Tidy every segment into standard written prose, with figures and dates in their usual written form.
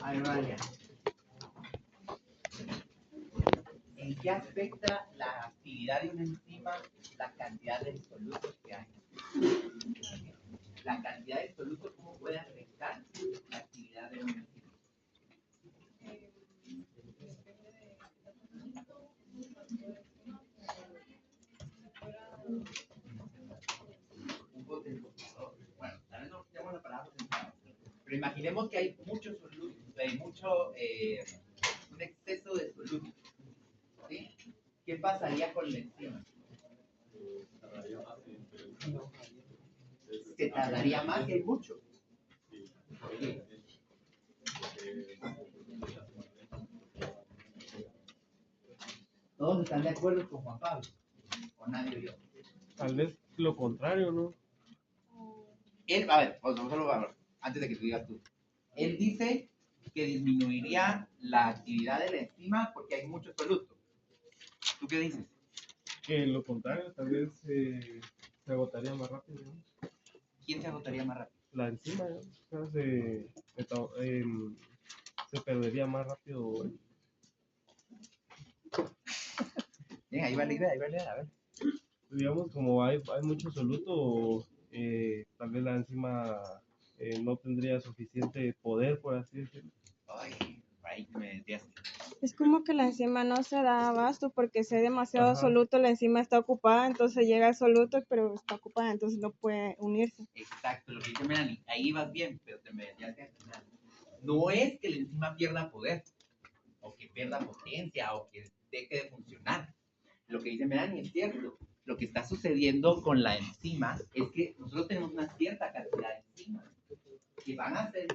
A ver, Valeria. ¿En qué afecta la actividad de una enzima la cantidad de solutos que hay? La cantidad de solutos, ¿cómo puede afectar la actividad de una enzima? Un potenciador. Bueno, tal vez no tenemos la palabra potenciador, pero imaginemos que hay muchos solutos, un exceso de solutos. ¿Sí? ¿Qué pasaría con la enzima? Se tardaría más que hay mucho. ¿Por qué? ¿Todos están de acuerdo con Juan Pablo? ¿O nadie vio? Tal vez lo contrario, ¿no? Él, a ver, antes de que tú digas tú. Él dice que disminuiría la actividad de la enzima porque hay muchos solutos. ¿Tú qué dices? Que lo contrario, tal vez se agotaría más rápido, ¿no? ¿Quién se agotaría más rápido? La enzima, ¿no? O sea, se perdería más rápido. Bien, ahí va la idea, a ver. Digamos, como hay mucho soluto, tal vez la enzima no tendría suficiente poder, por así decirlo. Ay, ahí me desviaste. Es como que la enzima no se da abasto porque si hay demasiado Ajá. soluto, la enzima está ocupada, entonces llega el soluto, pero está ocupada, entonces no puede unirse. Exacto, lo que dice Melanie, ahí vas bien, pero te me desviaste al final. No es que la enzima pierda poder, o que pierda potencia, o que deje de funcionar. Lo que dice Melanie es cierto. Lo que está sucediendo con la enzima es que nosotros tenemos una cierta cantidad de enzimas que van a hacer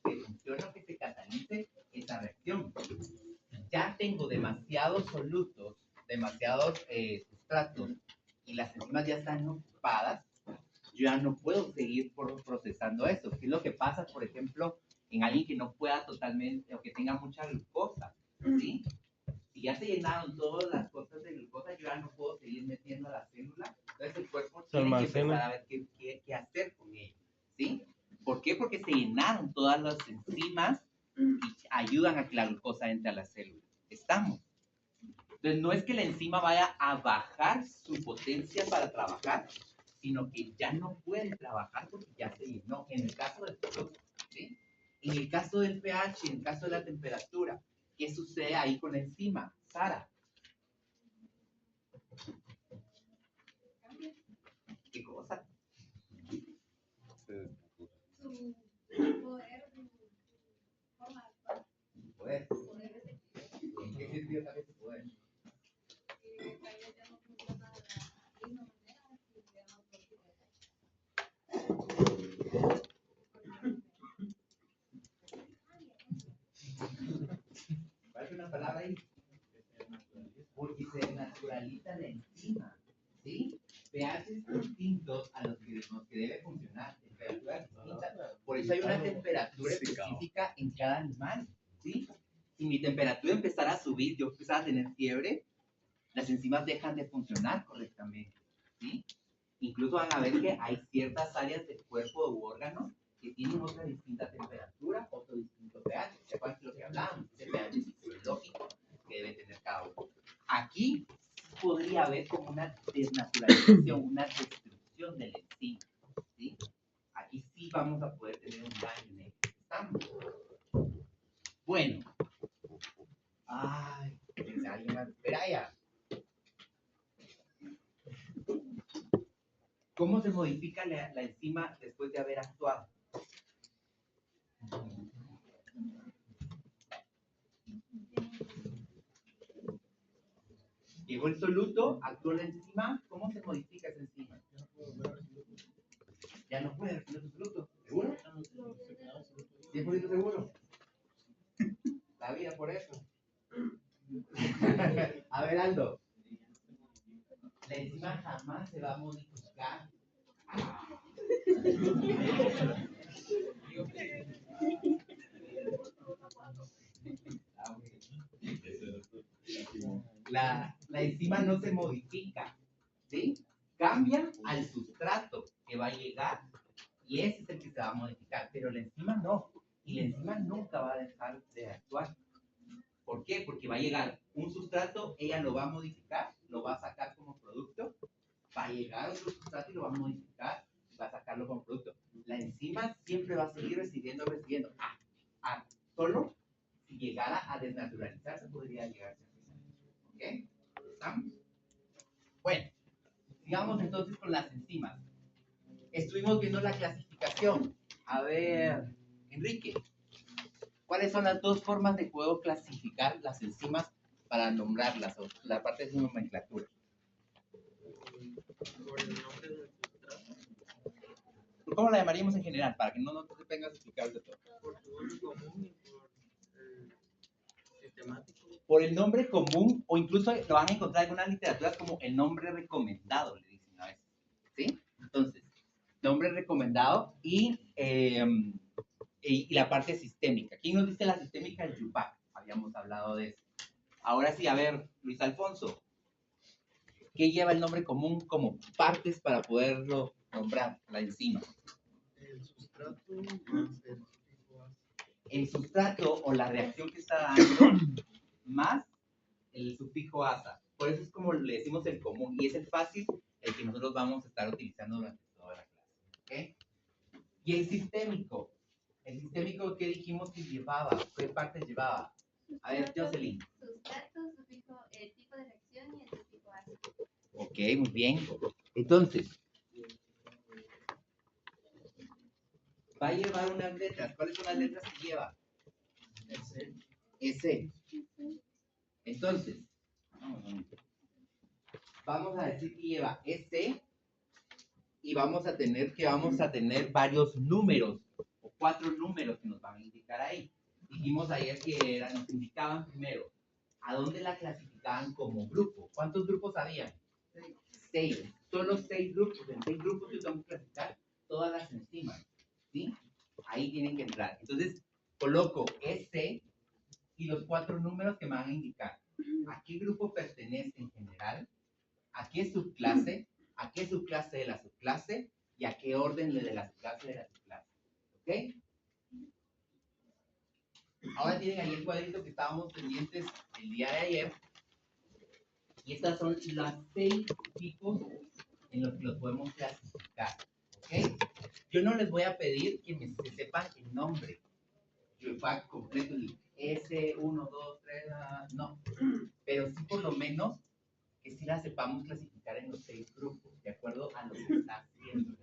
que funcione o que se catalice esa reacción. Ya tengo demasiados solutos, demasiados sustratos, y las enzimas ya están ocupadas, yo ya no puedo seguir procesando eso. ¿Qué es lo que pasa, por ejemplo, en alguien que no pueda totalmente, o que tenga mucha glucosa? ¿Sí? Si ya se llenaron todas las cosas de glucosa, yo ya no puedo seguir metiendo a la célula. Entonces el cuerpo tiene que empezar a ver qué hacer con ello. ¿Sí? ¿Por qué? Porque se llenaron todas las enzimas y ayudan a que la glucosa entre a la célula. ¿Estamos? Entonces no es que la enzima vaya a bajar su potencia para trabajar, sino que ya no puede trabajar porque ya se llenó. En el caso del producto, ¿sí? En el caso del pH, en el caso de la temperatura, ¿qué sucede ahí con la enzima? Sara. ¿Qué cosa? Poder. ¿En qué sentido cambia su poder? ¿Cuál es una palabra ahí? Porque se naturaliza la enzima, ¿sí? pH distintos a los que debe funcionar, temperaturas distintas. Por eso hay una temperatura específica en cada animal, ¿sí? Si mi temperatura empezara a subir, yo empezara a tener fiebre, las enzimas dejan de funcionar correctamente, ¿sí? Incluso van a ver que hay ciertas áreas del cuerpo u órganos que tienen otra distinta temperatura, otro distinto pH. ¿Se acuerdan de lo que hablábamos? Ese pH fisiológico que debe tener cada uno. Aquí podría haber como una desnaturalización, una destrucción del enzima, ¿sí? Aquí sí vamos a poder tener un daño en el que estamos. Bueno. Ay, alguien más. Espera ya. ¿Cómo se modifica la enzima después de haber actuado? Llegó el soluto, actuó la enzima, ¿cómo se modifica esa enzima? Ya no puede reaccionar su soluto. ¿Seguro? 100% seguro. Sabía por eso. A ver, Aldo. La enzima jamás se va a modificar. La enzima no se modifica, ¿sí? Cambia al sustrato que va a llegar y ese es el que se va a modificar, pero la enzima no. Y y la enzima nunca va a dejar de actuar. ¿Por qué? Porque va a llegar un sustrato, ella lo va a modificar, lo va a sacar como producto, va a llegar otro sustrato y lo va a modificar, y va a sacarlo como producto. La enzima siempre va a seguir recibiendo. Solo si llegara a desnaturalizarse podría llegar a ser final. ¿Ok? ¿Estamos? Bueno, sigamos entonces con las enzimas. Estuvimos viendo la clasificación. A ver, Enrique, ¿cuáles son las dos formas de puedo clasificar las enzimas para nombrarlas o la parte de su nomenclatura? Por el nombre del sustrato, ¿Cómo la llamaríamos en general? Para que no te tengas que explicar de todo. por su nombre común y por el sistemático. Por el nombre común, o incluso lo van a encontrar en algunas literaturas como el nombre recomendado, le dicen a veces. ¿Sí? Entonces, nombre recomendado y la parte sistémica. ¿Quién nos dice la sistémica? El Yupac. Habíamos hablado de eso. Ahora sí, a ver, Luis Alfonso, ¿qué lleva el nombre común como partes para poderlo nombrar, la enzima? El sustrato más el sufijo ácido. El sustrato o la reacción que está dando más el sufijo asa. Por eso es como le decimos el común y es el fácil el que nosotros vamos a estar utilizando durante toda la clase. ¿Ok? Y el sistémico. El sistémico, ¿qué dijimos que llevaba? ¿Qué partes llevaba? A ver, Jocelyn. Sustrato, sufijo, el tipo de reacción y el sufijo ácido. Ok, muy bien. Entonces, va a llevar unas letras. ¿Cuáles son las letras que lleva? S. Entonces, vamos a decir que lleva S y vamos a tener varios números o 4 números que nos van a indicar ahí. Dijimos ayer que nos indicaban primero a dónde la clasificaban como grupo. ¿Cuántos grupos había? 6. Solo 6 grupos. En 6 grupos yo tengo que clasificar todas las enzimas. ¿Sí? Ahí tienen que entrar. Entonces, coloco S y los 4 números que me van a indicar a qué grupo pertenece en general, a qué subclase de la subclase y a qué orden de la subclase de la subclase. ¿Ok? Ahora tienen ahí el cuadrito que estábamos pendientes el día de ayer. Y estas son las 6 tipos en los que los podemos clasificar. ¿Ok? Yo no les voy a pedir que se sepan el nombre. Yo el pack completo, el S1, 2, 3, no. Pero sí por lo menos que sí las sepamos clasificar en los 6 grupos, de acuerdo a lo que está haciendo.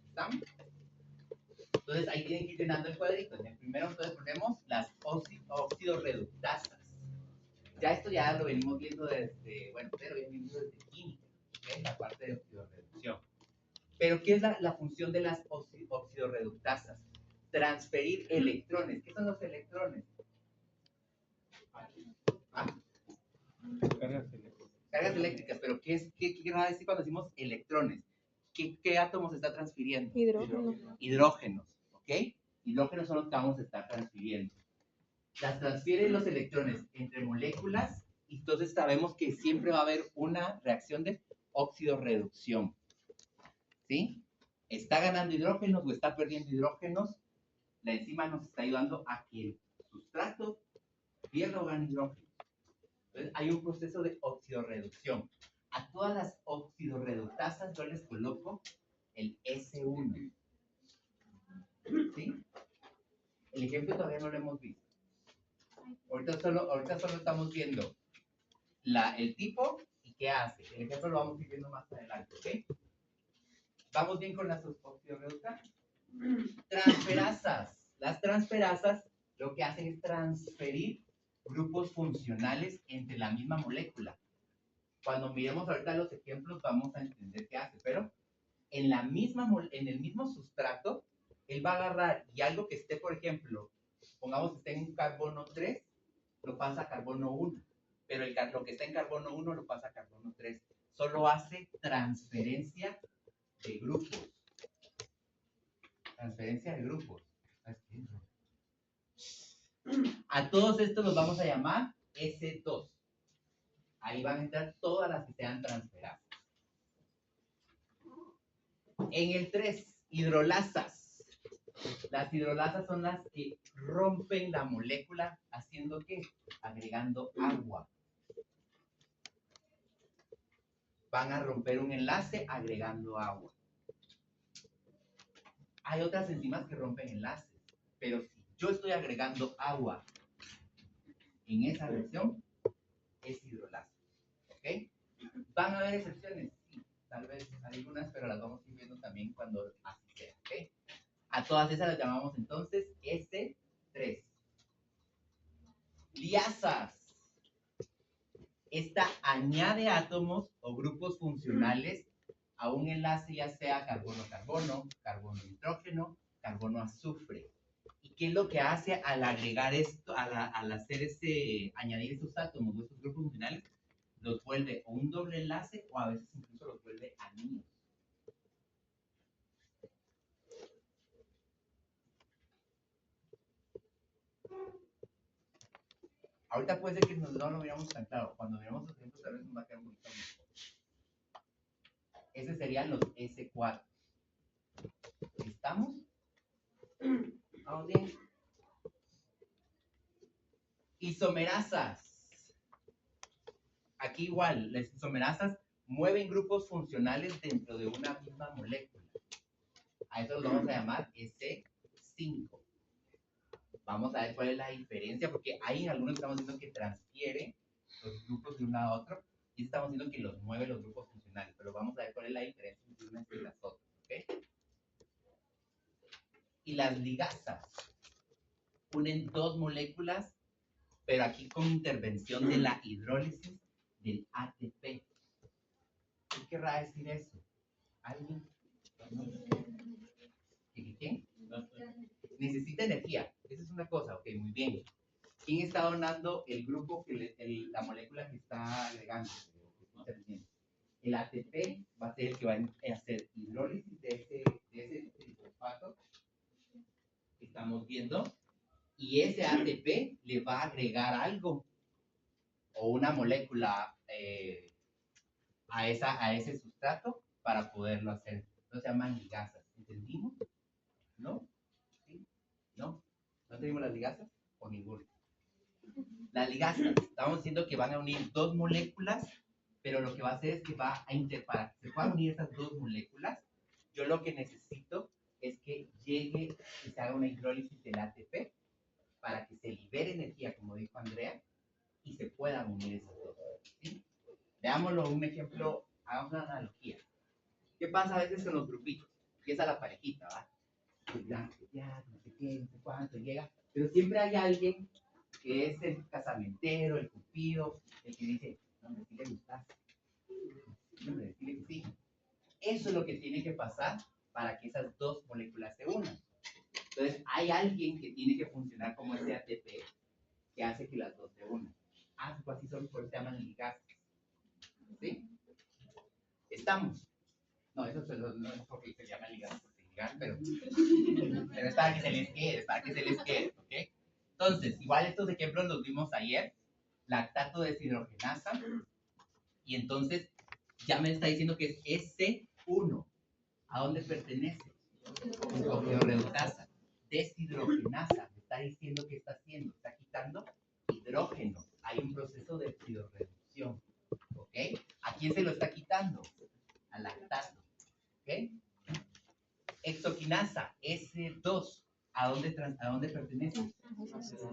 ¿Estamos? Entonces ahí tienen que ir llenando el cuadrito. En el primero entonces ponemos las oxidorreductasas. Ya esto ya lo venimos viendo desde, pero venimos viendo desde química, ¿okay? La parte de oxidorreducción. Pero ¿qué es la función de las oxidorreductasas? Transferir electrones. ¿Qué son los electrones? Cargas eléctricas, pero ¿qué quiere decir cuando decimos electrones? ¿Qué átomos está transfiriendo? Hidrógeno. Hidrógenos, ¿ok? Hidrógenos son los que vamos a estar transfiriendo. Las transfieren los electrones entre moléculas y entonces sabemos que siempre va a haber una reacción de oxidorreducción. ¿Sí? Está ganando hidrógenos o está perdiendo hidrógenos. La enzima nos está ayudando a que el sustrato pierda o gane hidrógeno. Entonces hay un proceso de oxidorreducción. A todas las oxidorreductasas yo les coloco el S1. ¿Sí? El ejemplo todavía no lo hemos visto. Ahorita solo estamos viendo el tipo y qué hace. El ejemplo lo vamos a ir viendo más adelante, ¿ok? ¿Vamos bien con las oxidorreductasas? Transferasas. Las transferasas lo que hacen es transferir grupos funcionales entre la misma molécula. Cuando miremos ahorita los ejemplos vamos a entender qué hace, pero en el mismo sustrato, él va a agarrar y algo que esté, por ejemplo, pongamos que esté en carbono 3, lo pasa a carbono 1, pero lo que está en carbono 1 lo pasa a carbono 3. Solo hace transferencia de grupos. Transferencia de grupos. A todos estos los vamos a llamar S2. Ahí van a entrar todas las que sean transferadas. En el 3, hidrolasas. Las hidrolasas son las que rompen la molécula, ¿haciendo qué? Agregando agua. Van a romper un enlace agregando agua. Hay otras enzimas que rompen enlaces, pero si yo estoy agregando agua en esa reacción, es hidrolasa. ¿Ok? ¿Van a haber excepciones? Sí, tal vez algunas, pero las vamos a ir viendo también cuando así sea. ¿Ok? A todas esas las llamamos entonces S3. Liasas. Esta añade átomos o grupos funcionales a un enlace, ya sea carbono-carbono, carbono-nitrógeno, carbono-azufre. ¿Y qué es lo que hace al agregar esto, al hacer añadir esos átomos o esos grupos funcionales? Los vuelve o un doble enlace o a veces incluso los vuelve anillos. Ahorita puede ser que no lo miramos tan claro. Cuando miramos los ejemplos, tal vez nos va a quedar un poquito mejor. Ese serían los S4. ¿Estamos? ¿Vamos bien? Isomerasas. Aquí igual, las isomerasas mueven grupos funcionales dentro de una misma molécula. A eso los vamos a llamar S5. Vamos a ver cuál es la diferencia, porque hay algunos que estamos diciendo que transfiere los grupos de uno a otro, y estamos diciendo que los mueve los grupos funcionales, pero vamos a ver cuál es la diferencia entre unas y las otras, ¿ok? Y las ligasas unen dos moléculas, pero aquí con intervención de la hidrólisis del ATP. ¿Qué querrá decir eso? ¿Alguien? ¿Qué? Necesita energía. Esa es una cosa, ok, muy bien. ¿Quién está donando el grupo, la molécula que está agregando? El ATP va a ser el que va a hacer hidrólisis de ese fosfato que estamos viendo, y ese ATP le va a agregar algo o una molécula a ese sustrato para poderlo hacer. Entonces se llaman ligasas. ¿Entendimos? ¿No? ¿Sí? ¿No? ¿No tenemos las ligasas? O ninguna. Las ligasas, estamos diciendo que van a unir dos moléculas, pero lo que va a hacer es que va a para que se puedan unir esas dos moléculas, yo lo que necesito es que llegue, que se haga una hidrólisis del ATP para que se libere energía, como dijo Andrea, y se puedan unir esas dos. ¿Sí? Veámoslo un ejemplo, hagamos una analogía. ¿Qué pasa a veces con los grupitos? Empieza la parejita, ¿va? Ya, no sé qué, no sé cuánto, llega, pero siempre hay alguien que es el casamentero, el cupido, el que dice, no, sí le gustas, no, decirle que sí. Eso es lo que tiene que pasar para que esas dos moléculas se unan. Entonces, hay alguien que tiene que funcionar como ese ATP que hace que las dos se unan. Algo así son, por eso se llaman ligasas. ¿Sí? ¿Estamos? No, eso no es porque se llaman ligasas, porque ligan, pero es para que se les quede, es para que se les quede, ¿ok? Entonces, igual estos ejemplos los vimos ayer, lactato deshidrogenasa, y entonces ya me está diciendo que es S1. ¿A dónde pertenece? Oxidorreductasa. Deshidrogenasa, me está diciendo que está haciendo, está quitando hidrógeno. Hay un proceso de oxidorreducción, ¿ok? ¿A quién se lo está quitando? Al lactato, ¿ok? Exoquinasa, S2. ¿A dónde pertenece?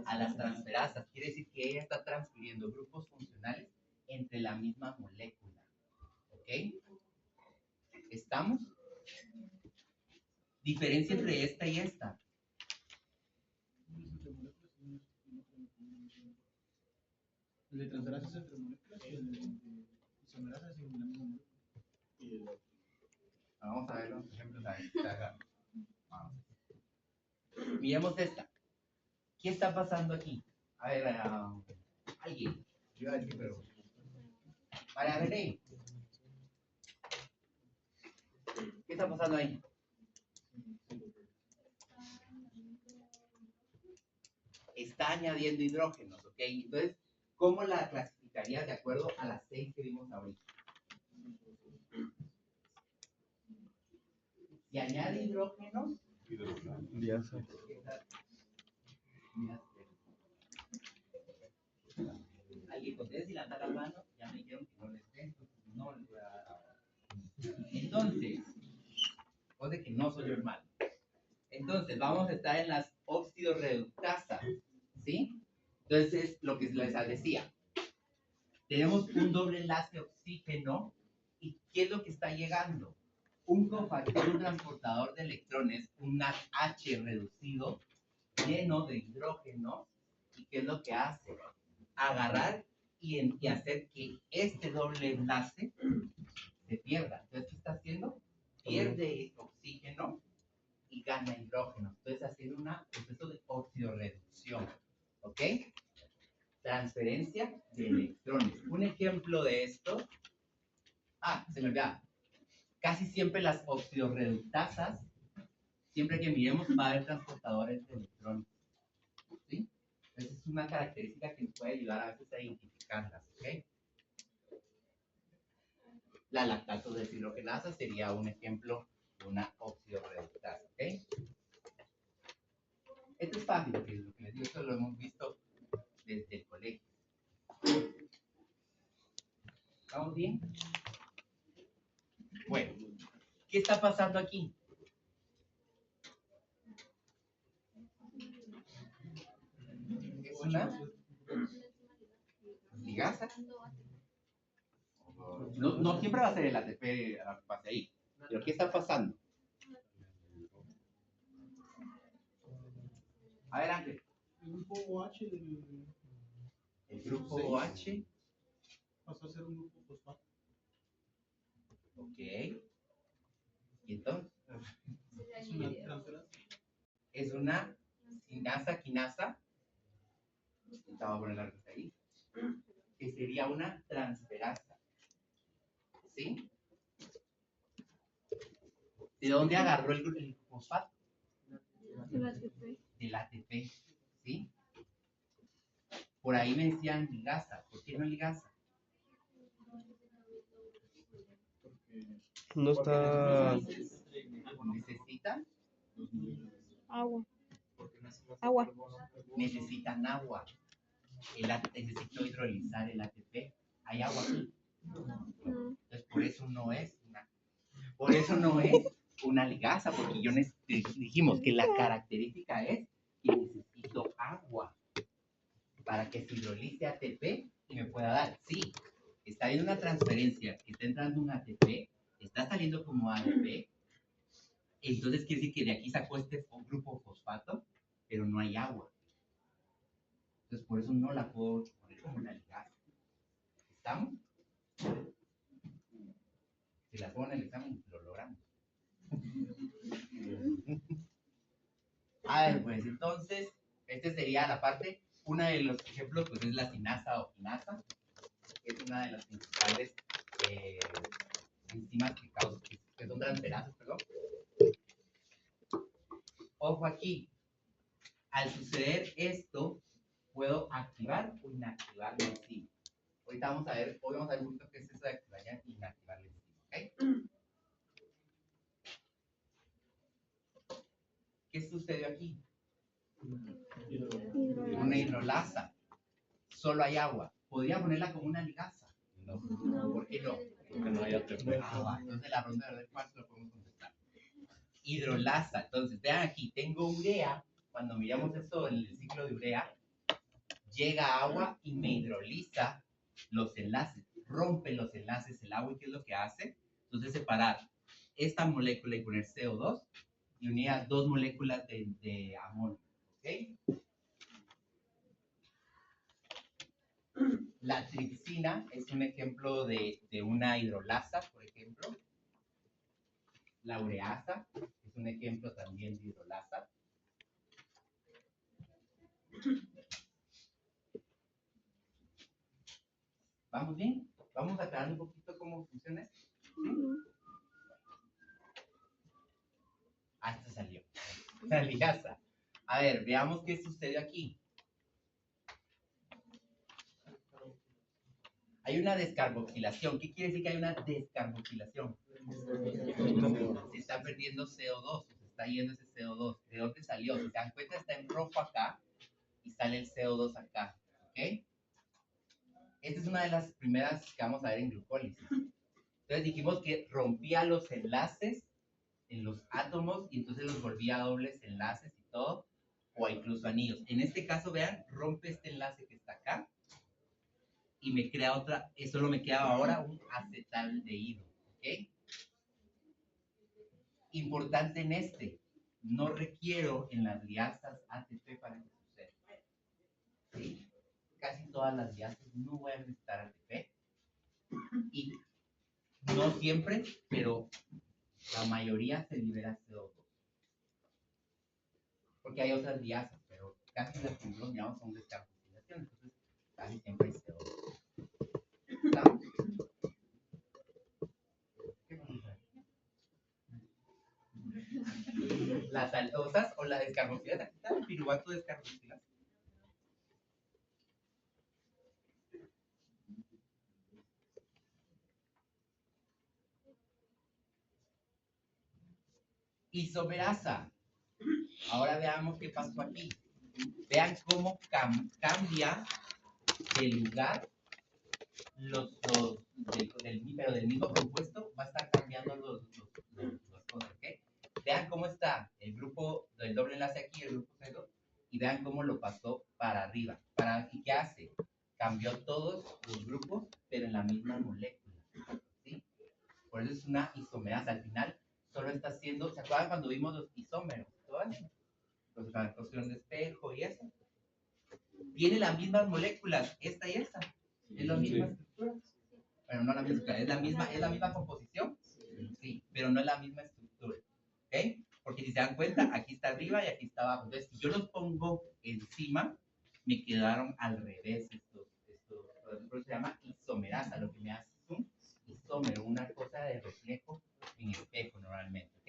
A las transferasas. Quiere decir que ella está transfiriendo grupos funcionales entre la misma molécula. ¿Ok? ¿Estamos? Diferencia entre esta y esta. El de transferasas entre moléculas y el de isomerasas en la misma molécula. Vamos a ver los ejemplos ahí. Vamos. Miremos esta. ¿Qué está pasando aquí? A ver, alguien. Yo iba a decir, pero. María René. ¿Qué está pasando ahí? Está añadiendo hidrógenos, ¿ok? Entonces, ¿cómo la clasificarías de acuerdo a las 6 que vimos ahorita? Si añade hidrógenos, Liasa. Alguien conteste y levanta la mano, ya me dijeron que no les den, no les voy a dar ahora. Entonces, cosa que no soy yo el malo. Entonces, vamos a estar en las oxidorreductasas, ¿sí? Entonces, lo que les decía, tenemos un doble enlace oxígeno, ¿y qué es lo que está llegando? Un cofactor, un transportador de electrones, un H reducido, lleno de hidrógeno, ¿y qué es lo que hace? Agarrar y hacer que este doble enlace se pierda. Entonces, ¿qué está haciendo? Pierde oxígeno y gana hidrógeno. Entonces, haciendo un proceso de oxidorreducción. ¿Ok? Transferencia de electrones. Un ejemplo de esto. Se me olvidaba. Casi siempre las oxidorreductasas, siempre que miremos, va a haber transportadores de electrones. ¿Sí? Esa es una característica que nos puede ayudar a veces a identificarlas. ¿Ok? La lactato deshidrogenasa sería un ejemplo de una oxidorreductasa. ¿Ok? Esto es fácil, porque lo que les digo, esto lo hemos visto desde el colegio. ¿Estamos bien? Bueno, ¿qué está pasando aquí? Es una ligasa. No siempre va a ser el ATP pase ahí. Pero ¿qué está pasando? A ver, Ángel. El grupo OH El grupo OH. pasó a ser un grupo fosfato. Ok. ¿Y entonces? Es una transferasa. Es una quinasa. Estaba a poner la receta ahí. Que sería una transferasa. ¿Sí? ¿De dónde agarró el fosfato? Del ATP. ¿Sí? Por ahí me decían ligasa. ¿Por qué no ligasa? No está. ¿Necesitan? Agua. Agua. Necesitan agua. Necesito hidrolizar el ATP. ¿Hay agua aquí? Entonces, por eso no es una ligasa, porque dijimos que la característica es que necesito agua para que se hidrolice ATP y me pueda dar. Sí, está habiendo una transferencia, está entrando un ATP, está saliendo como ADP, entonces quiere decir que de aquí sacó este grupo fosfato, pero no hay agua. Entonces, por eso no la puedo poner como una ligasa. ¿Estamos? Si la pongo en el examen, lo logramos. A ver, pues entonces, este sería la parte, uno de los ejemplos, pues es la sinasa o quinasa, que es una de las principales enzimas que son transferasas, perdón. Ojo aquí, al suceder esto, puedo activar o inactivar la enzima. Hoy vamos a ver un poquito qué es eso de activar y inactivar la enzima, ¿ok? ¿Qué sucedió aquí? Una hidrolasa. Solo hay agua. ¿Podría ponerla como una ligasa? No. ¿Por qué no? Porque no hay ATP. Entonces la ronda de cuarto lo podemos contestar. Hidrolasa. Entonces, vean aquí, tengo urea. Cuando miramos esto en el ciclo de urea, llega agua y me hidroliza los enlaces. Rompe los enlaces el agua, ¿y qué es lo que hace? Entonces, separar esta molécula y poner CO2 y unir a dos moléculas de amonio. ¿Ok? La tripsina es un ejemplo de una hidrolasa, por ejemplo. La ureasa es un ejemplo también de hidrolasa. ¿Vamos bien? Vamos a aclarar un poquito cómo funciona esto. Esto salió. La ligasa. A ver, veamos qué sucede aquí. Hay una descarboxilación. ¿Qué quiere decir que hay una descarboxilación? Se está perdiendo CO2, se está yendo ese CO2. ¿De dónde salió? Si se dan cuenta, está en rojo acá y sale el CO2 acá. ¿Ok? Esta es una de las primeras que vamos a ver en glucólisis. Entonces dijimos que rompía los enlaces en los átomos y entonces los volvía a dobles enlaces y todo, o incluso anillos. En este caso, vean, rompe este enlace que está acá y me crea otra, solo me queda ahora un acetaldehído. ¿Ok? Importante en este, no requiero en las liasas ATP para que suceda. ¿Sí? Casi todas las liasas no voy a necesitar ATP. Y no siempre, pero la mayoría se libera CO2. Porque hay otras liasas, pero casi las que digamos son descarboxilación. Entonces, casi siempre hay CO2. ¿Estamos? ¿Qué vamos a ver? Las aldosas o la descarboxilasa. Aquí está el piruvato de descarboxilasa. Isomerasa. Ahora veamos qué pasó aquí. Vean cómo cambia de lugar pero del mismo compuesto va a estar cambiando los cosas, ¿ok? Vean cómo está el grupo del doble enlace aquí, el grupo C2, y vean cómo lo pasó para arriba. ¿Y qué hace? Cambió todos los grupos, pero en la misma molécula, ¿sí? Por eso es una isomerasa. Al final, solo está haciendo, ¿se acuerdan cuando vimos los isómeros? Los la cuestión de espejo y eso. Tiene las mismas moléculas, esta y esta. Es la misma estructura. Bueno, no la misma estructura, es la misma composición. Sí, pero no es la misma estructura. ¿Ok? Porque si se dan cuenta, aquí está arriba y aquí está abajo. Entonces, si yo los pongo encima, me quedaron al revés estos. Por eso se llama isomerasa. Lo que me hace es un isómero, una cosa de reflejo en espejo normalmente. ¿Ok?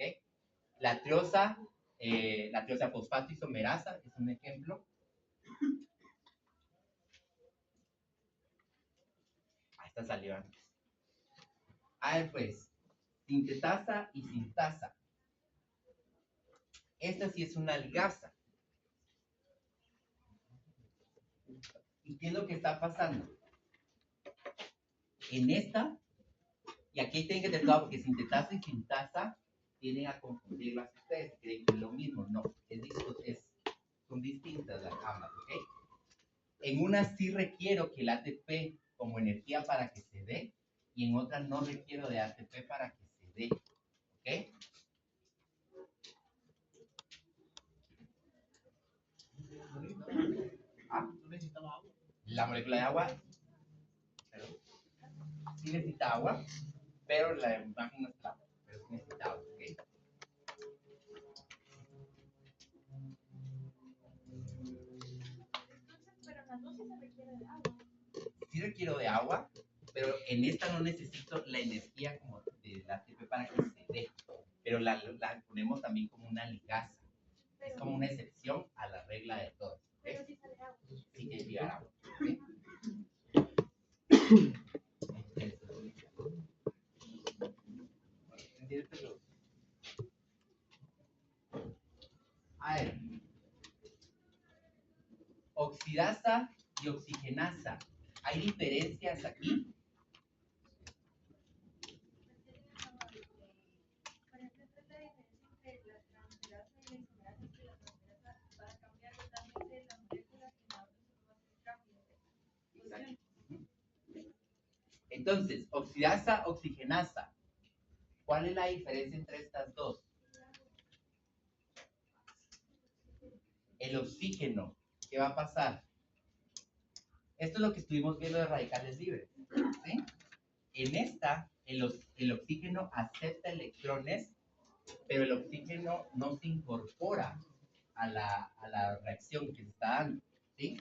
La triosa fosfato isomerasa es un ejemplo. Esta salió antes. A ver, pues, sintetasa y sintasa. Esta sí es una ligasa. ¿Y qué es lo que está pasando? En esta, y aquí tienen que tener cuidado porque sintetasa y sintasa tienen a confundirlas ustedes, creen que es lo mismo. No, son distintas las ambas, ¿ok? En una sí requiero que el ATP como energía para que se dé, y en otra no requiero de ATP para que se dé, ¿ok? No necesitaba agua. La molécula de agua, pero sí necesita agua, pero la imagen no está, pero sí necesita agua, ¿ok? Pero las dos sí se requiere de agua. Sí requiero de agua, pero en esta no necesito la energía como del ATP para que se dé, pero la ponemos también como una ligasa, es como una excepción a la regla de todos, ¿ok? Pero sí sale agua. Sí que llegar agua, ¿ok? A ver, oxidasa y oxigenasa. ¿Hay diferencias aquí? Por ejemplo, esta es la diferencia entre la transferasa y la isomerasa, es que la transferasa va a cambiar totalmente las moléculas y la otra solo va a hacer cambios de posición. Entonces, oxidasa, oxigenasa. ¿Cuál es la diferencia entre estas dos? El oxígeno. ¿Qué va a pasar? Esto es lo que estuvimos viendo de radicales libres, ¿sí? En esta, el oxígeno acepta electrones, pero el oxígeno no se incorpora a la reacción que se está dando, ¿sí?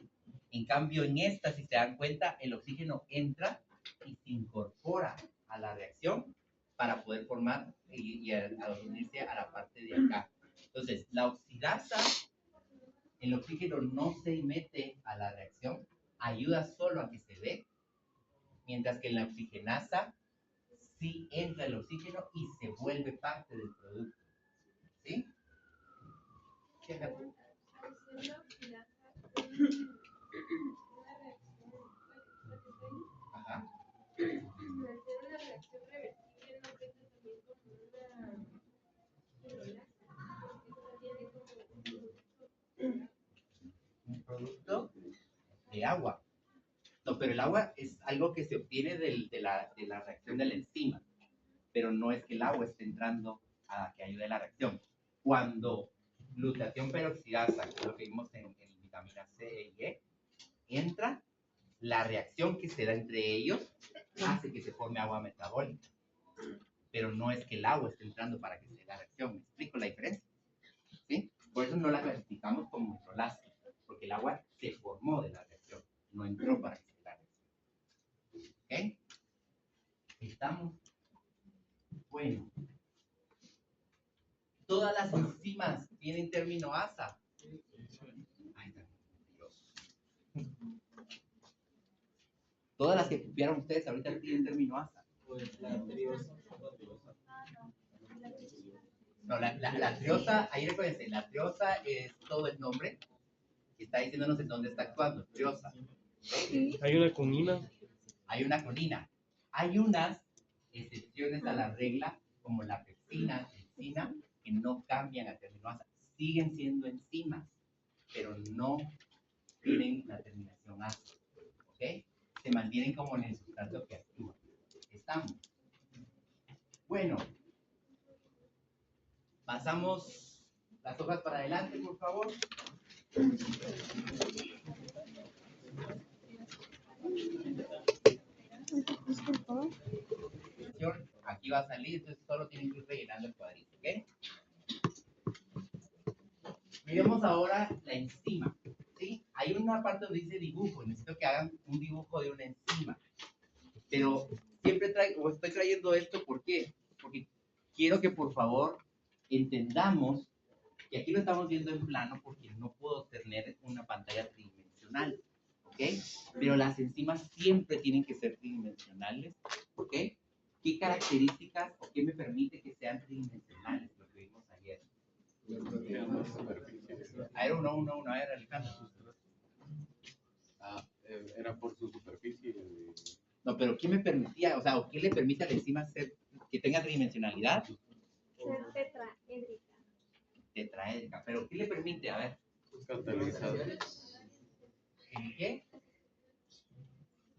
En cambio, en esta, si se dan cuenta, el oxígeno entra y se incorpora a la reacción para poder formar y a unirse a la parte de acá. Entonces, la oxidasa, el oxígeno no se mete a la reacción, ayuda solo a que se dé, mientras que en la oxigenasa sí entra el oxígeno y se vuelve parte del producto, ¿sí? ¿Qué hacer? Ajá. Un producto de agua. No, pero el agua es algo que se obtiene de la reacción de la enzima, pero no es que el agua esté entrando a que ayude a la reacción. Cuando glutatión peroxidasa, que es lo que vimos en vitamina C y E, entra, la reacción que se da entre ellos hace que se forme agua metabólica, pero no es que el agua esté entrando para que se dé la reacción. ¿Me explico la diferencia? ¿Sí? Por eso no la clasificamos como hidrolásica, porque el agua se formó de la reacción, no entró para que se dé la reacción. ¿Ok? ¿Estamos? Bueno. Todas las enzimas tienen término asa. Ay, tan mentiroso. Todas las que copiaron ustedes ahorita tienen término asa. No, la triosa, ahí recuérdense, la triosa es todo el nombre que está diciéndonos en dónde está actuando, triosa. Hay una conina. Hay una conina. Hay unas excepciones a la regla, como la pepsina, tripsina, que no cambian a término asa. Siguen siendo enzimas, pero no tienen la terminación asa. ¿Ok? Se mantienen como en el sustrato que actúa. Estamos. Bueno. Pasamos las hojas para adelante, por favor. Aquí va a salir, entonces solo tienen que ir rellenando el cuadrito, ¿ok? Miremos ahora la enzima, ¿sí? Hay una parte donde dice dibujo, necesito que hagan un dibujo de una enzima. Pero siempre estoy trayendo esto, ¿por qué? Porque quiero que por favor entendamos que aquí lo estamos viendo en plano porque no puedo tener una pantalla tridimensional, ¿ok? Pero las enzimas siempre tienen que ser tridimensionales, ¿ok? ¿Qué características o qué me permite que sean tridimensionales? Lo que vimos ayer. A ver, Alejandro. Era por su superficie. No, pero ¿qué me permitía, o sea, o qué le permite a la enzima ser, que tenga tridimensionalidad? Ser tetraédrica. Tetraédrica, pero ¿qué le permite? A ver. Catalizadores. ¿En qué?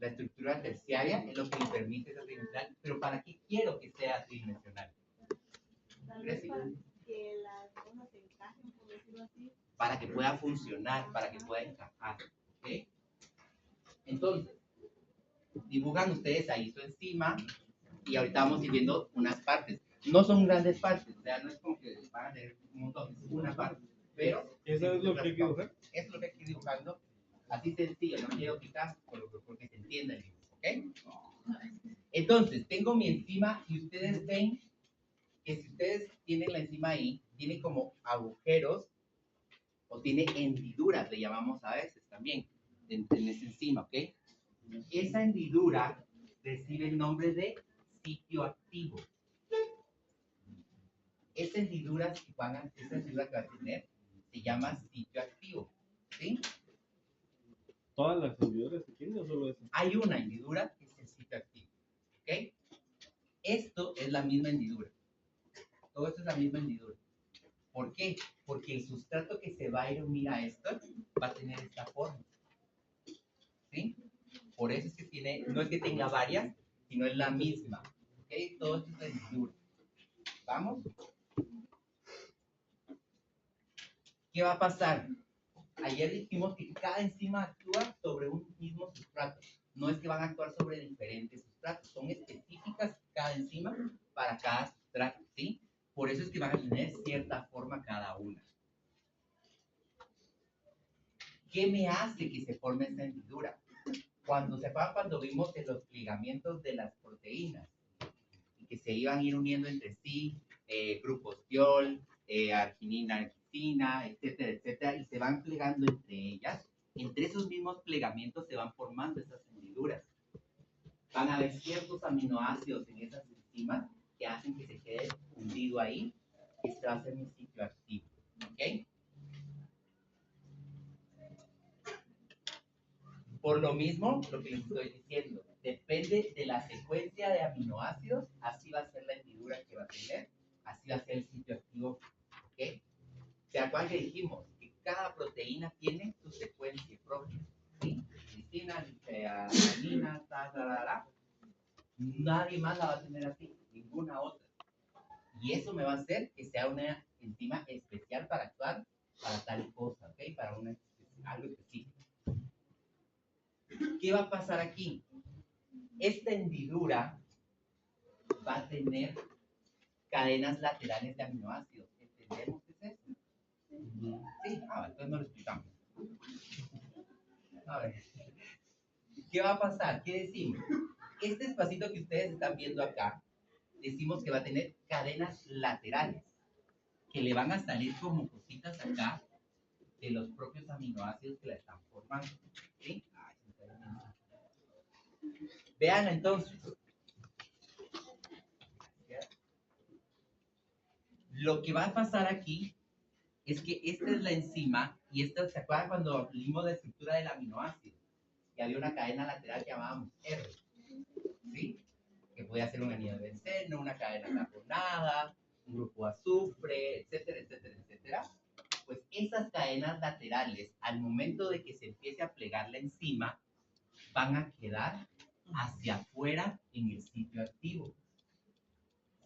La estructura terciaria es lo que le permite esa tridimensional, pero ¿para qué quiero que sea tridimensional? Tal vez para que las cosas se encajen, por decirlo así. Para que pueda funcionar, para que pueda encajar, ¿ok? Entonces, dibujan ustedes ahí su enzima y ahorita vamos a ir viendo unas partes. No son grandes partes, o sea, no es como que van a tener un montón, es una parte, pero... ¿Eso es lo que hay que dibujar? Es lo que hay que ir dibujando, así sencillo, no quiero quitar porque se entienda el dibujo, ¿ok? Entonces, tengo mi enzima y ustedes ven que si ustedes tienen la enzima ahí, tiene como agujeros o tiene hendiduras, le llamamos a veces también, en esa enzima, ¿ok? Esa hendidura recibe el nombre de sitio activo. Esa hendidura que va a tener se llama sitio activo, ¿sí? ¿Todas las hendiduras que tiene o solo eso? Hay una hendidura que es el sitio activo, ¿ok? Esto es la misma hendidura. Todo esto es la misma hendidura. ¿Por qué? Porque el sustrato que se va a ir a unir a esto va a tener esta forma, ¿sí? Por eso es que tiene, no es que tenga varias, sino es la misma, ¿ok? Todo esto es la hendidura. ¿Vamos? ¿Qué va a pasar? Ayer dijimos que cada enzima actúa sobre un mismo sustrato. No es que van a actuar sobre diferentes sustratos, son específicas cada enzima para cada sustrato, ¿sí? Por eso es que van a tener cierta forma cada una. ¿Qué me hace que se forme esta hendidura? Cuando vimos en los plegamientos de las proteínas y que se iban a ir uniendo entre sí, grupos tiol, arginina, arginina, etcétera, etcétera, y se van plegando entre ellas, entre esos mismos plegamientos se van formando esas hendiduras. Van a haber ciertos aminoácidos en esas enzimas que hacen que se quede hundido ahí, que se va a hacer un sitio activo, ¿ok? Por lo mismo, lo que les estoy diciendo, depende de la secuencia de aminoácidos, así va a ser la hendidura que va a tener, así va a ser el sitio activo, ¿ok? ¿Se acuerdan que dijimos que cada proteína tiene su secuencia propia? ¿Sí? Cristina, adenina, nadie más la va a tener así, ninguna otra. Y eso me va a hacer que sea una enzima especial para actuar para tal cosa, ¿ok? Para algo específico. ¿Qué va a pasar aquí? Esta hendidura va a tener cadenas laterales de aminoácidos. ¿Entendemos qué es eso? Sí, entonces no lo explicamos. A ver, ¿qué va a pasar? ¿Qué decimos? Este espacito que ustedes están viendo acá, decimos que va a tener cadenas laterales, que le van a salir como cositas acá de los propios aminoácidos que la están formando. ¿Sí? Vean entonces. Lo que va a pasar aquí es que esta es la enzima y esta, ¿se acuerdan cuando vimos la estructura del aminoácido? Y había una cadena lateral que llamábamos R, ¿sí? Que podía ser un anillo de benceno, una cadena carbonada, un grupo de azufre, etcétera, etcétera, etcétera. Pues esas cadenas laterales, al momento de que se empiece a plegar la enzima, van a quedar hacia afuera en el sitio activo,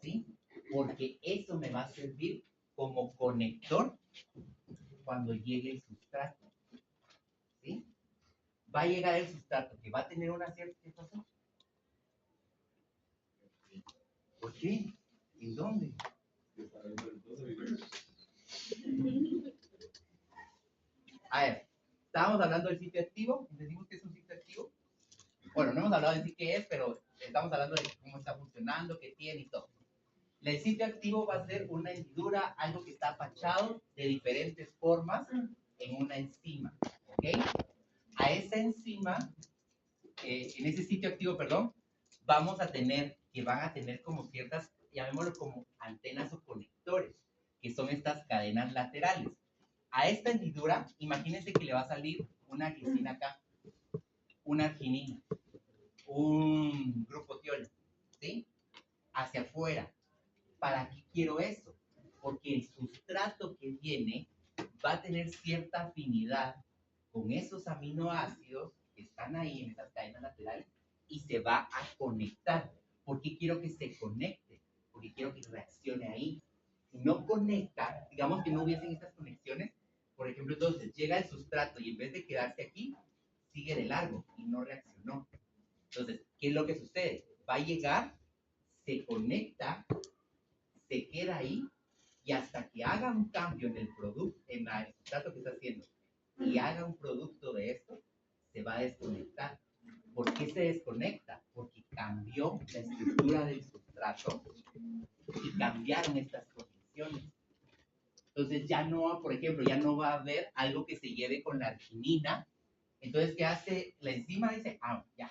¿sí? Porque eso me va a servir como conector cuando llegue el sustrato, ¿sí? Va a llegar el sustrato que va a tener una cierta... ¿Qué pasó? ¿Por qué? ¿En dónde? A ver, estábamos hablando del sitio activo, decimos que es un sitio activo. Bueno, no hemos hablado de sí qué es, pero estamos hablando de cómo está funcionando, qué tiene y todo. El sitio activo va a ser una hendidura, algo que está apachado de diferentes formas en una enzima, ¿ok? A esa enzima, en ese sitio activo, perdón, vamos a tener, que van a tener como ciertas, llamémoslo como antenas o conectores, que son estas cadenas laterales. A esta hendidura, imagínense que le va a salir una glicina acá, una arginina, un grupo tiol, ¿sí? Hacia afuera. ¿Para qué quiero eso? Porque el sustrato que viene va a tener cierta afinidad con esos aminoácidos que están ahí en esas cadenas laterales y se va a conectar. ¿Por qué quiero que se conecte? Porque quiero que reaccione ahí. Si no conecta, digamos que no hubiesen estas conexiones, por ejemplo, entonces llega el sustrato y en vez de quedarse aquí, sigue de largo y no reaccionó. Entonces, ¿qué es lo que sucede? Va a llegar, se conecta, se queda ahí y hasta que haga un cambio en el producto, en el sustrato que está haciendo y haga un producto de esto, se va a desconectar. ¿Por qué se desconecta? Porque cambió la estructura del sustrato y cambiaron estas condiciones. Entonces ya no, por ejemplo, ya no va a haber algo que se lleve con la arginina. Entonces, ¿qué hace? La enzima dice, ya,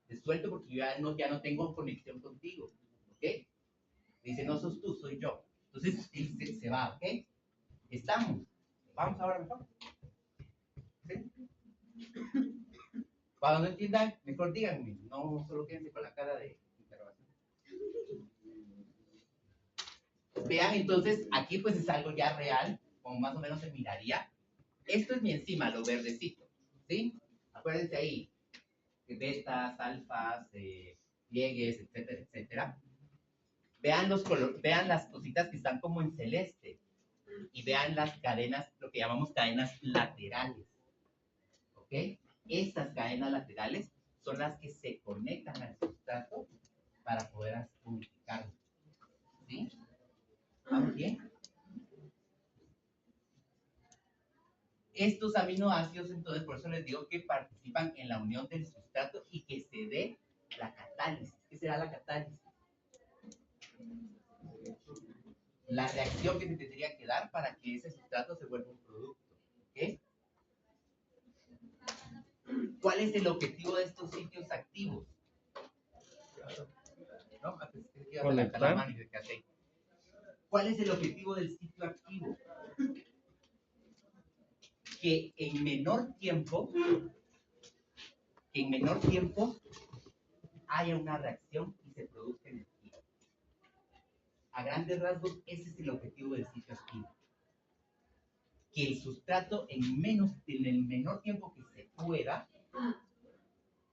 te suelto porque yo ya no tengo conexión contigo, ¿ok? Dice, no sos tú, soy yo. Entonces, él se va, ¿ok? Estamos. Vamos ahora mejor. ¿Sí? Cuando no entiendan, mejor díganme. No solo quédense con la cara de interrogación. Vean, entonces, aquí pues es algo ya real, como más o menos se miraría. Esto es mi enzima, lo verdecito, ¿sí? Acuérdense ahí, betas, alfas, pliegues, etcétera, etcétera. Vean, vean las cositas que están como en celeste y vean las cadenas, lo que llamamos cadenas laterales, ¿ok? Estas cadenas laterales son las que se conectan al sustrato para poder unificarlo, ¿sí? ¿Vamos bien? Estos aminoácidos, entonces, por eso les digo que participan en la unión del sustrato y que se dé la catálisis. ¿Qué será la catálisis? La reacción que se tendría que dar para que ese sustrato se vuelva un producto, ¿ok? ¿Cuál es el objetivo de estos sitios activos? ¿No? Conectar. ¿Cuál es el objetivo del sitio activo? Que en menor tiempo que en menor tiempo haya una reacción y se produzca energía. A grandes rasgos, ese es el objetivo del sitio activo. Que el sustrato en el menor tiempo que se pueda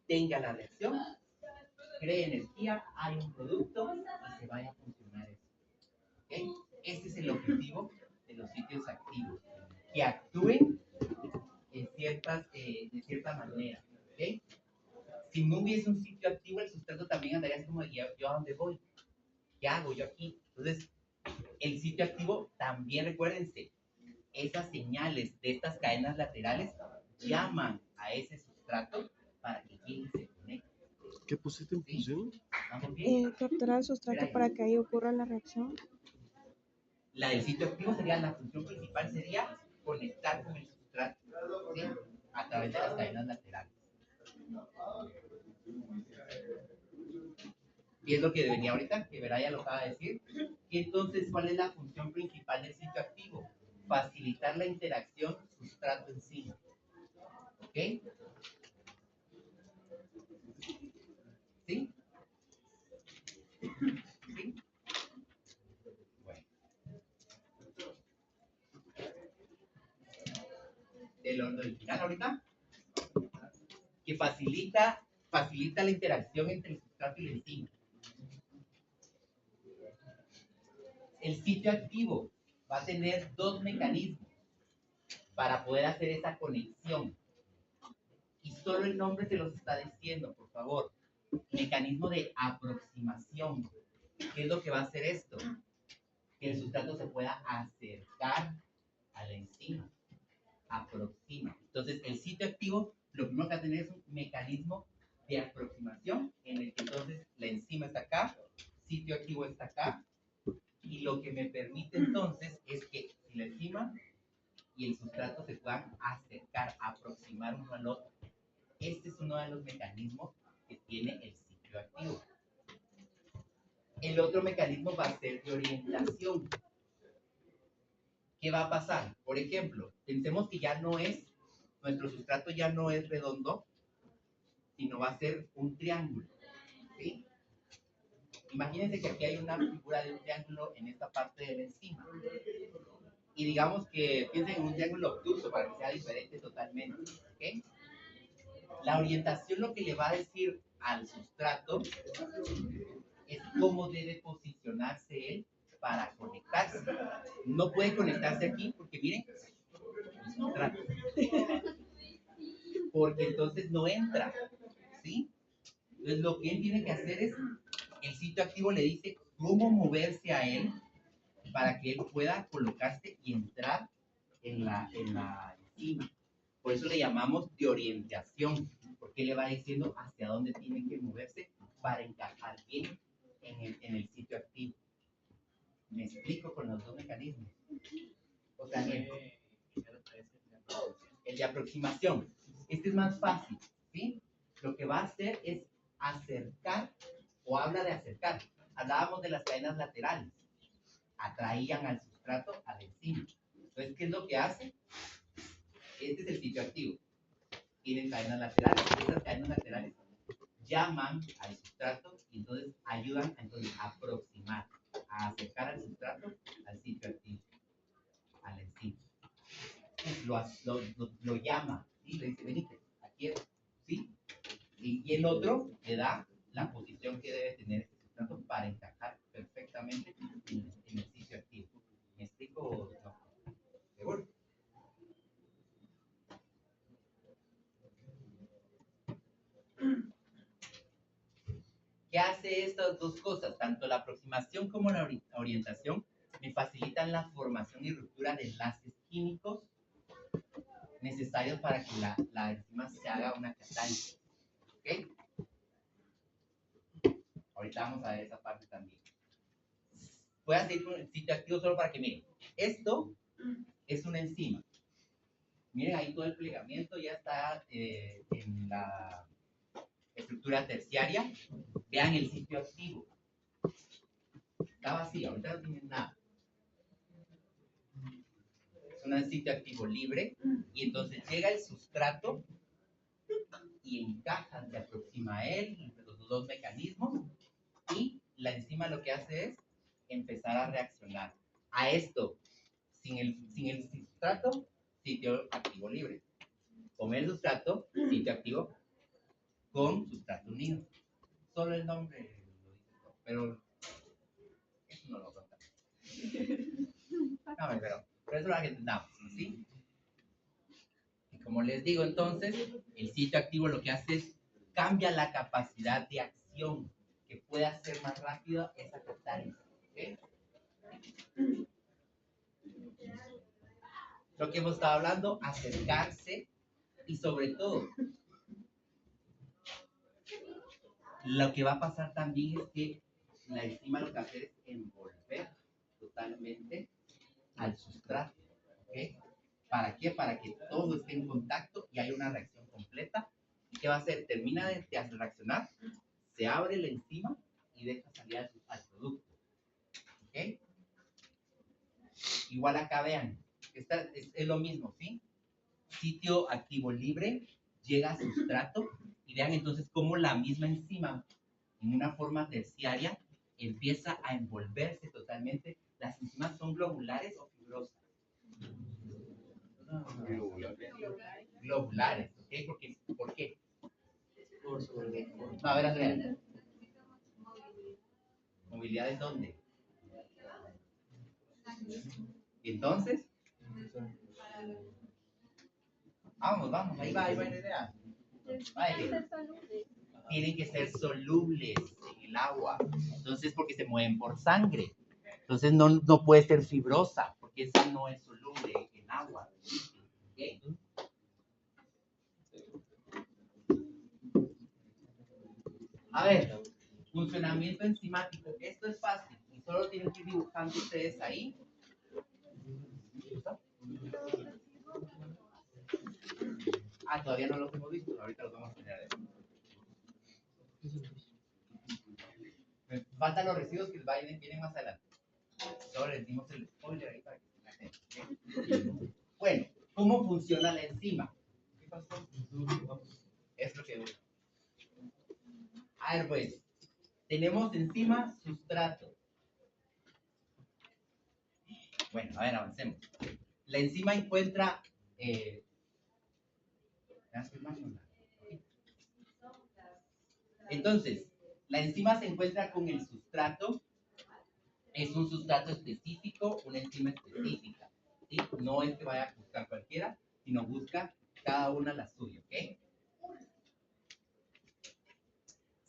tenga la reacción, cree energía, hay un producto y se vaya a funcionar eso. ¿Okay? Ese es el objetivo de los sitios activos, que actúen de cierta manera. ¿Okay? Si no hubiese un sitio activo, el sustrato también andaría así como, ¿yo a dónde voy? ¿Qué hago yo aquí? Entonces, el sitio activo también, recuérdense, esas señales de estas cadenas laterales llaman a ese sustrato para que llegue y se conecte. ¿Qué pusiste en función? ¿Estamos bien? Capturar el sustrato para que ahí ocurra la reacción. La del sitio activo sería, la función principal sería conectar con el sustrato, ¿sí? A través de las cadenas laterales. Y es lo que venía ahorita, que Veraya lo acaba de decir. Y entonces, ¿cuál es la función principal del sitio activo? Facilitar la interacción sustrato-enzima. ¿Ok? ¿Sí? ¿Sí? Bueno. Del final ahorita, que facilita la interacción entre el sustrato y la enzima. El sitio activo va a tener dos mecanismos para poder hacer esa conexión. Y solo el nombre se los está diciendo, por favor. Mecanismo de aproximación. ¿Qué es lo que va a hacer esto? Que el sustrato se pueda acercar a la enzima. Aproxima. Entonces, el sitio activo, lo primero que va a tener es un mecanismo de aproximación en el que entonces la enzima está acá, sitio activo está acá, y lo que me permite entonces es que la enzima y el sustrato se puedan acercar, aproximar uno al otro. Este es uno de los mecanismos que tiene el sitio activo. El otro mecanismo va a ser de orientación. ¿Qué va a pasar? Por ejemplo, pensemos que nuestro sustrato ya no es redondo, sino va a ser un triángulo. ¿Sí? Imagínense que aquí hay una figura de un triángulo en esta parte de la enzima. Y digamos que piensen en un triángulo obtuso para que sea diferente totalmente. ¿Okay? La orientación lo que le va a decir al sustrato es cómo debe posicionarse él para conectarse. No puede conectarse aquí porque miren, el sustrato. Porque entonces no entra. ¿Sí? Entonces lo que él tiene que hacer es, el sitio activo le dice cómo moverse a él para que él pueda colocarse y entrar en la enzima. Por eso le llamamos de orientación, porque le va diciendo hacia dónde tiene que moverse para encajar bien en el sitio activo. ¿Me explico con los dos mecanismos? O sea, el de aproximación. Este es más fácil, ¿sí? Lo que va a hacer es acercar, o habla de acercar. Hablábamos de las cadenas laterales. Atraían al sustrato a la enzima. Entonces, ¿qué es lo que hace? Este es el sitio activo. Tienen cadenas laterales. Esas cadenas laterales llaman al sustrato y entonces ayudan a aproximar, a acercar al sustrato al sitio activo, a la enzima. Lo llama, ¿sí? Le dice, venite, aquí es, ¿sí? Y el otro le da la posición que debe tener este sustrato para encajar perfectamente en el sitio activo. ¿Me explico? No. ¿Seguro? ¿Qué hace estas dos cosas? Tanto la aproximación como la orientación me facilitan la formación y ruptura de enlaces químicos necesarios para que la enzima se haga una catálisis. ¿Ok? Ahorita vamos a ver esa parte también. Voy a seguir con el sitio activo solo para que miren. Esto es una enzima. Miren ahí todo el plegamiento ya está en la estructura terciaria. Vean el sitio activo. Está vacío, ahorita no tiene nada. Es un sitio activo libre y entonces llega el sustrato y encajan, se aproxima a él, entre los dos mecanismos, y la enzima lo que hace es empezar a reaccionar a esto, sin el sustrato, sitio activo libre. Con el sustrato, sitio activo, con sustrato unido. Solo el nombre lo dice todo, pero eso no lo contamos. No, pero eso lo que entendamos, ¿sí? Y como les digo, entonces, el sitio activo lo que hace es cambia la capacidad de acción que puede hacer más rápido esa catálisis. ¿Okay? Lo que hemos estado hablando, acercarse y sobre todo, lo que va a pasar también es que la enzima lo que hace es envolver totalmente al sustrato. ¿Okay? ¿Para qué? Para que todo esté en contacto y haya una reacción completa. ¿Y qué va a hacer? Termina de reaccionar, se abre la enzima y deja salir al producto. ¿Ok? Igual acá vean, es lo mismo, ¿sí? Sitio activo libre, llega a sustrato y vean entonces cómo la misma enzima, en una forma terciaria, empieza a envolverse totalmente. Las enzimas son globulares o fibrosas. Globulares, ¿ok? ¿Por qué? No, a ver, Andrea. ¿Movilidad de dónde? ¿Y entonces? Vamos, ahí va la idea. Vale. Tienen que ser solubles en el agua. Entonces, porque se mueven por sangre. Entonces, no puede ser fibrosa, porque esa no es soluble en agua. ¿Okay? A ver, funcionamiento enzimático. Esto es fácil. Y solo tienen que ir dibujando ustedes ahí. ¿Listo? Todavía no los hemos visto. Ahorita los vamos a tener. Me faltan los residuos que vienen más adelante. Solo les dimos el spoiler ahí para que se la gente. Bueno, ¿cómo funciona la enzima? ¿Qué pasó? Es lo que busco. A ver, pues, tenemos enzima sustrato. Bueno, a ver, avancemos. La enzima encuentra. Entonces, la enzima se encuentra con el sustrato. Es un sustrato específico, una enzima específica. ¿Sí? No es que vaya a buscar cualquiera, sino busca cada una la suya. ¿Ok?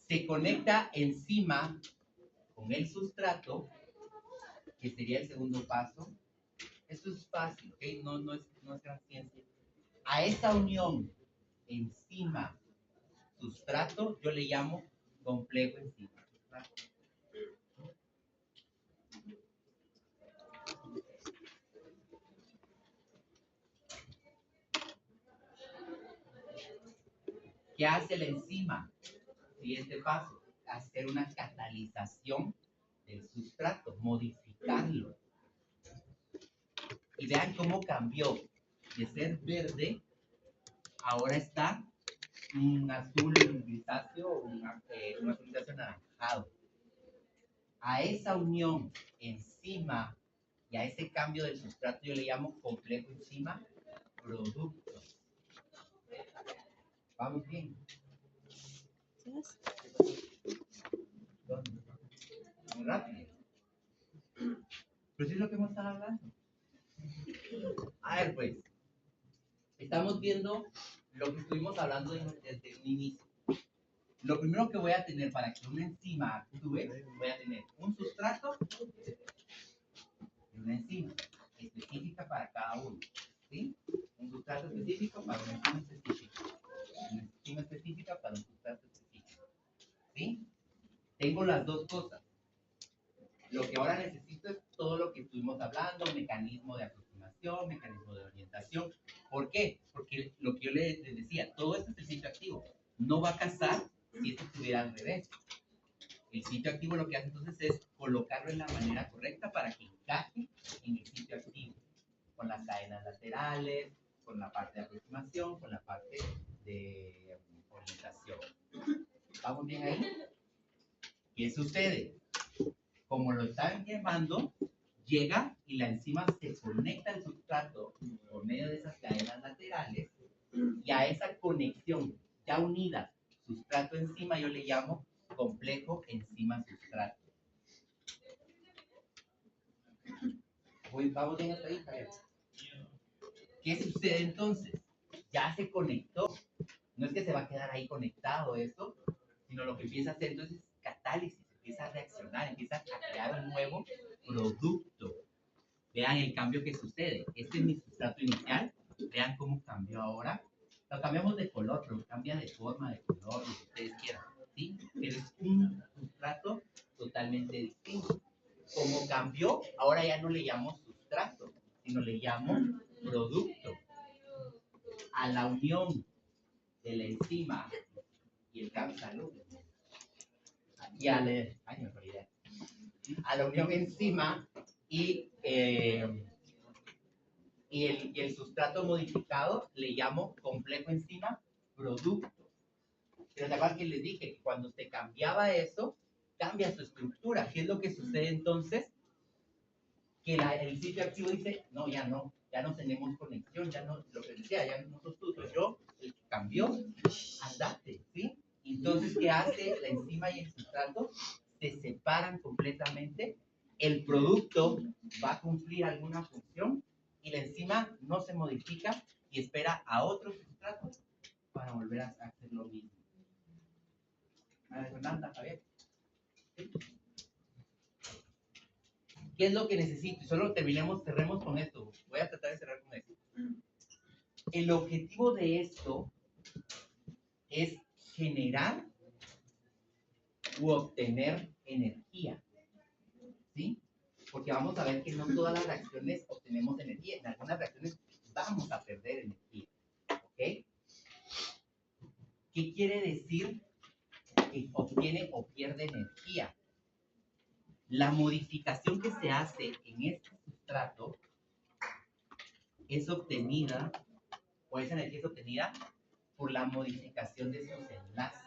Se conecta enzima con el sustrato, que sería el segundo paso. Esto es fácil, ¿ok? No es gran ciencia. A esa unión enzima-sustrato yo le llamo complejo enzima-sustrato. ¿Qué hace la enzima? Siguiente paso, hacer una catalización del sustrato, modificarlo. Y vean cómo cambió de ser verde, ahora está un azul grisáceo, un azul grisáceo anaranjado. A esa unión enzima y a ese cambio del sustrato yo le llamo complejo enzima producto. ¿Vamos bien? Muy rápido. Pero sí es lo que hemos estado hablando. A ver, pues, estamos viendo lo que estuvimos hablando desde un inicio. Lo primero que voy a tener para que una enzima actúe, voy a tener un sustrato y una enzima específica para cada uno. ¿Sí? Un sustrato específico para una enzima específica. Una enzima específica para un sustrato específico. ¿Sí? Tengo las dos cosas. Lo que ahora necesito es todo lo que estuvimos hablando, mecanismo de aproximación, mecanismo de orientación. ¿Por qué? Porque lo que yo les decía, todo esto es el sitio activo. No va a casar si esto estuviera al revés. El sitio activo lo que hace entonces es colocarlo en la manera correcta para que encaje en el sitio activo. Con las cadenas laterales, con la parte de aproximación, con la parte de fragmentación. ¿Vamos bien ahí? ¿Qué sucede? Como lo están quemando, llega y la enzima se conecta al sustrato por medio de esas cadenas laterales, y a esa conexión ya unida sustrato-enzima yo le llamo complejo enzima-sustrato. Vamos bien hasta ahí, Javier. ¿Qué sucede entonces? Ya se conectó. No es que se va a quedar ahí conectado esto, sino lo que empieza a hacer entonces es catálisis, empieza a reaccionar, empieza a crear un nuevo producto. Vean el cambio que sucede. Este es mi sustrato inicial. Vean cómo cambió ahora. Lo cambiamos de color, pero cambia de forma, de color, lo que ustedes quieran. ¿Sí? Pero es un sustrato totalmente distinto. Como cambió, ahora ya no le llamo sustrato, sino le llamo producto. A la unión de la enzima y el salud. Y a la unión enzima y el sustrato modificado le llamo complejo enzima producto. Pero la verdad que les dije que cuando se cambiaba eso, cambia su estructura. ¿Qué es lo que sucede entonces? Que el sitio activo dice, no tenemos conexión, ya no, lo que decía, ya no sos tú, soy yo, el que cambió, andate, ¿sí? Entonces, ¿qué hace la enzima y el sustrato? Se separan completamente, el producto va a cumplir alguna función y la enzima no se modifica y espera a otro sustrato para volver a hacer lo mismo. Javier. ¿Sí? ¿Qué es lo que necesito? Y solo cerremos con esto. Voy a tratar de cerrar con esto. El objetivo de esto es generar u obtener energía. ¿Sí? Porque vamos a ver que no todas las reacciones obtenemos energía. En algunas reacciones vamos a perder energía. ¿Ok? ¿Qué quiere decir que obtiene o pierde energía? La modificación que se hace en este sustrato es obtenida, o esa energía es obtenida por la modificación de esos enlaces.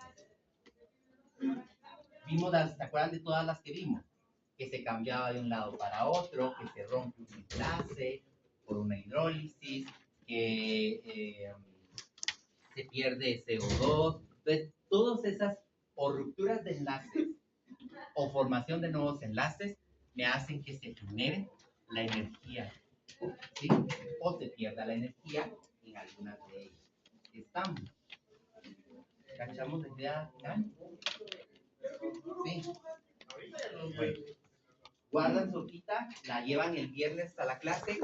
¿Se acuerdan de todas las que vimos? Que se cambiaba de un lado para otro, que se rompe un enlace por una hidrólisis, que se pierde CO2. Entonces, todas esas o rupturas de enlaces o formación de nuevos enlaces me hacen que se genere la energía, ¿sí? O se pierda la energía en algunas de ellas. ¿Estamos? ¿Cachamos la idea? Sí. Bueno, guardan su hojita, la llevan el viernes a la clase.